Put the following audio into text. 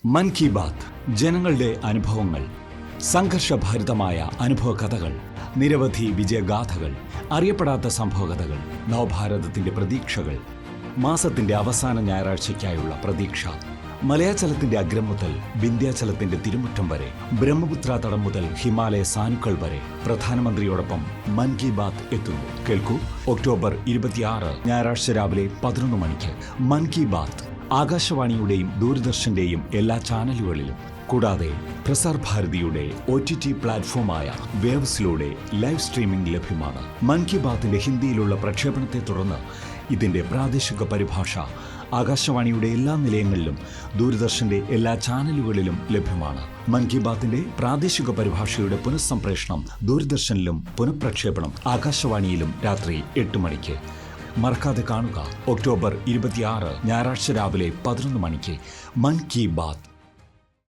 മൻ കി ബാത്ത് ജനങ്ങളുടെ അനുഭവങ്ങൾ, സംഘർഷഭരിതമായ അനുഭവ കഥകൾ, നിരവധി വിജയഗാഥകൾ, അറിയപ്പെടാത്ത സംഭവകഥകൾ, നവഭാരതത്തിന്റെ പ്രതീക്ഷകൾ, മാസത്തിന്റെ അവസാന ഞായറാഴ്ചയ്ക്കായുള്ള പ്രതീക്ഷ, മലയാചലത്തിന്റെ അഗ്രം മുതൽ വിന്ധ്യാചലത്തിന്റെ തിരുമുറ്റം വരെ, ബ്രഹ്മപുത്ര തടം മുതൽ ഹിമാലയ സാനുക്കൾ വരെ പ്രധാനമന്ത്രിയോടൊപ്പം മൻ കി ബാത്ത് എത്തുന്നു. കേൾക്കൂ, ഒക്ടോബർ 26 ഞായറാഴ്ച രാവിലെ 11 മണിക്ക് മൻ കി ബാത്ത് ആകാശവാണിയുടെയും ദൂരദർശന്റെയും എല്ലാ ചാനലുകളിലും, കൂടാതെ പ്രസാർ ഭാരതിയുടെ OTT പ്ലാറ്റ്ഫോമായ വേവ്സിലൂടെ ലൈവ് സ്ട്രീമിംഗ് ലഭ്യമാണ്. മൻ കി ബാത്തിന്റെ ഹിന്ദിയിലുള്ള പ്രക്ഷേപണത്തെ തുടർന്ന് ഇതിന്റെ പ്രാദേശിക പരിഭാഷ ആകാശവാണിയുടെ എല്ലാ നിലയങ്ങളിലും ദൂരദർശന്റെ എല്ലാ ചാനലുകളിലും ലഭ്യമാണ്. മൻ കി ബാത്തിന്റെ പ്രാദേശിക പരിഭാഷയുടെ പുനഃസംപ്രേഷണം ദൂരദർശനിലും പുനഃപ്രക്ഷേപണം ആകാശവാണിയിലും രാത്രി 8 മണിക്ക്. മറക്കാതെ കാണുക. ഒക്ടോബർ 26 ഞായറാഴ്ച രാവിലെ 11 മണിക്ക് മൻ കി ബാത്ത്.